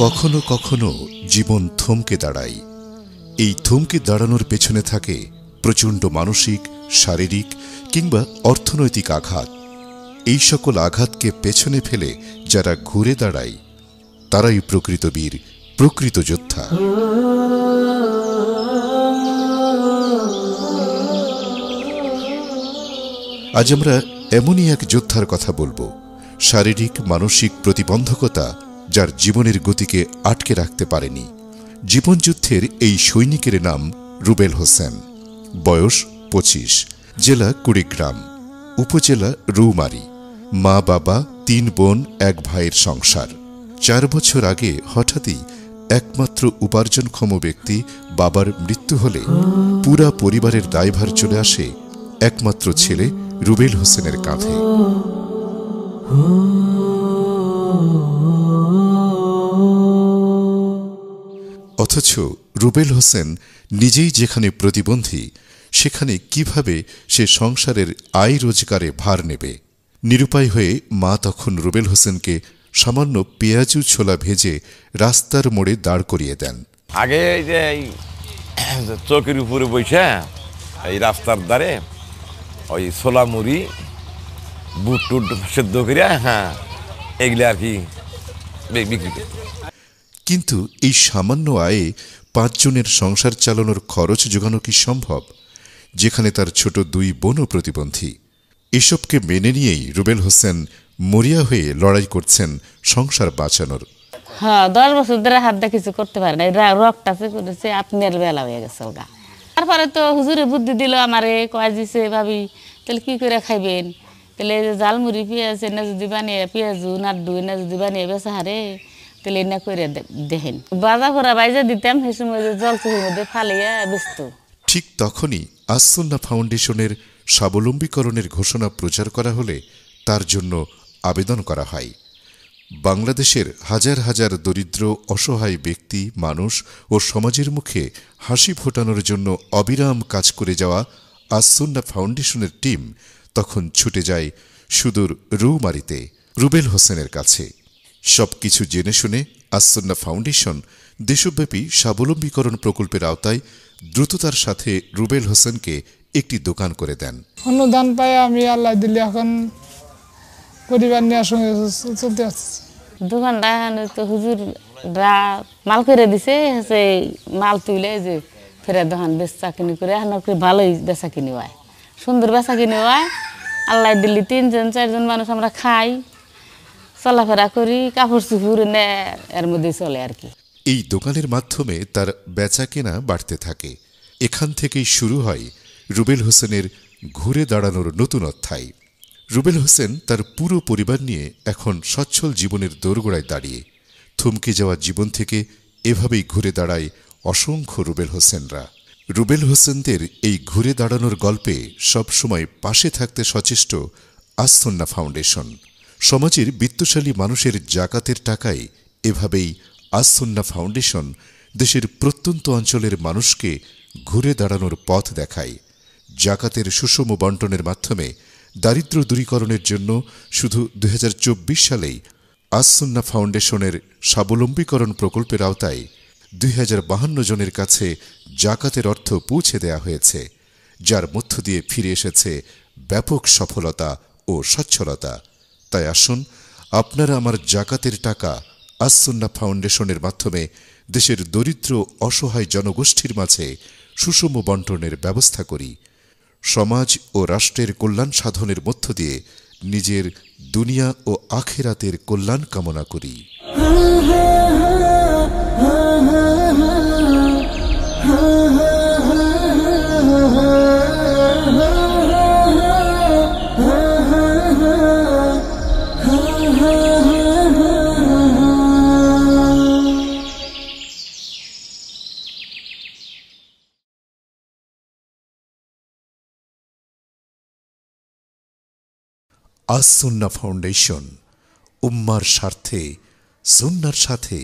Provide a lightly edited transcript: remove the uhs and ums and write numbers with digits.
কখনো কখনো জীবন থমকে দাঁড়ায়। এই থমকে দাঁড়ানোর পেছনে থাকে প্রচণ্ড মানসিক, শারীরিক কিংবা অর্থনৈতিক আঘাত। এই সকল আঘাতকে পেছনে ফেলে যারা ঘুরে দাঁড়ায় তারাই প্রকৃত বীর, প্রকৃত যোদ্ধা। আজ আমরা এমনই এক যোদ্ধার কথা বলবো, শারীরিক মানসিক প্রতিবন্ধকতা যার জীবনের গতিকে আটকে রাখতে পারেনি। জীবনযুদ্ধের এই সৈনিকের নাম রুবেল হোসেন। বয়স 25, জেলা কুড়িগ্রাম, উপজেলা রৌমারী। মা বাবা, 3 বোন, 1 ভাইয়ের সংসার। 4 বছর আগে হঠাৎই একমাত্র উপার্জনক্ষম ব্যক্তি বাবার মৃত্যু হলে পুরা পরিবারের দায়ভার চলে আসে একমাত্র ছেলে রুবেল হোসেনের কাঁধে। অথচ রুবেল হোসেন নিজেই যেখানে প্রতিবন্ধী, সেখানে কিভাবে সে সংসারের আয় রোজগারে ভার নেবে? নিরুপায় হয়ে মা তখন রুবেল হোসেনকে সামান্য পেঁয়াজু ছোলা ভেজে রাস্তার মোড়ে দাঁড় করিয়ে দেন। আগে এই যে চৌকির উপরে বসে এই রাস্তার ধারে ওই ছোলা মুড়ি, বুট টুট সেদ্ধ করিয়া এগুলো আর কি বিক্রি করত। কিন্তু এই সামান্য আয়ে 5 জনের সংসার চালানোর খরচ জোগানো কি সম্ভব, যেখানে তার ছোট 2 বোনও প্রতিবন্ধী? এসবকে মেনে নিয়েই রুবেল হোসেন মরিয়া হয়ে লড়াই করছেন সংসার বাঁচানোর। 10 বছর ধরে হাত দিয়ে কিছু করতে পারে না, রক্তটা করেছে আপনার বেলা হয়ে গেছে। তারপরে তো হুজুরে বুদ্ধি দিল আমারে, কয় দিছে ভাবি তাহলে কি করে খাইবেন, তাহলে জালমুড়ি পেঁয়াজ এনে যদি বানিয়ে, পেঁয়াজু নাড্ডু এনে যদি বানিয়ে বেচা হারে, তাহলে এনে করে দেখেন। বাজা ভরা বাইজা দিতাম, সে সময় জল চুহির মধ্যে ফালিয়ে বেচত। ঠিক তখনই আস-সুন্নাহ ফাউন্ডেশনের স্বাবলম্বীকরণের ঘোষণা প্রচার করা হলে তার জন্য আবেদন করা হয়। বাংলাদেশের হাজার হাজার দরিদ্র অসহায় ব্যক্তি, মানুষ ও সমাজের মুখে হাসি ফোটানোর জন্য অবিরাম কাজ করে যাওয়া আস-সুন্নাহ ফাউন্ডেশনের টিম তখন ছুটে যায় সুদূর রৌমারীতে রুবেল হোসেনের কাছে। সবকিছু জেনে শুনে আস-সুন্নাহ ফাউন্ডেশন দেশব্যাপী স্বাবলম্বীকরণ প্রকল্পের আওতায় দ্রুততার সাথে রুবেল হোসেনকে একটি দোকান করে দেন। অনুদান পাই আমি আল্লাহ দিলে এখন পরিবার নিয়ে সঙ্গে চলতে আসছি। দোকানটা তো হুজুর মাল করে দিছে, মাল তুলে যে ফেরে দোকান বেচা কিনি করে ভালোই বেচা কিনি হয়, সুন্দর বেচা কিনি হয়। আল্লাহ দিল্লি 3 জন 4 জন মানুষ আমরা খাই, চলাফেরা করি, কাপড় চুপুর এর মধ্যে চলে আর কি। এই দোকানের মাধ্যমে তার বেচা কেনা বাড়তে থাকে। এখান থেকেই শুরু হয় রুবেল হোসেনের ঘুরে দাঁড়ানোর নতুন অধ্যায়। রুবেল হোসেন তার পুরো পরিবার নিয়ে এখন সচ্ছল জীবনের দোরগোড়ায় দাঁড়িয়ে। থমকে যাওয়া জীবন থেকে এভাবেই ঘুরে দাঁড়ায় অসংখ্য রুবেল হোসেনরা। রুবেল হোসেনদের এই ঘুরে দাঁড়ানোর গল্পে সবসময় পাশে থাকতে সচেষ্ট আস-সুন্নাহ ফাউন্ডেশন। সমাজের বিত্তশালী মানুষের জাকাতের টাকায় এভাবেই আস-সুন্নাহ ফাউন্ডেশন দেশের প্রত্যন্ত অঞ্চলের মানুষকে ঘুরে দাঁড়ানোর পথ দেখায়। জাকাতের সুষম বন্টনের মাধ্যমে দারিদ্র্য দূরীকরণের জন্য শুধু 2024 সালেই আস-সুন্নাহ ফাউন্ডেশনের স্বাবলম্বীকরণ প্রকল্পের আওতায় 2052 জনের কাছে জাকাতের অর্থ পৌঁছে দেয়া হয়েছে, যার মধ্য দিয়ে ফিরে এসেছে ব্যাপক সফলতা ও সচ্ছলতা। তাই আসুন আপনারা আমার জাকাতের টাকা আস-সুন্নাহ ফাউন্ডেশনের মাধ্যমে দেশের দরিদ্র অসহায় জনগোষ্ঠীর মাঝে সুষম বন্টনের ব্যবস্থা করি। সমাজ ও রাষ্ট্রের কল্যাণ সাধনের মধ্য দিয়ে নিজের দুনিয়া ও আখিরাতের কল্যাণ কামনা করি। আস-সুন্নাহ ফাউন্ডেশন, উম্মার স্বার্থে, সুন্নাহর সাথে।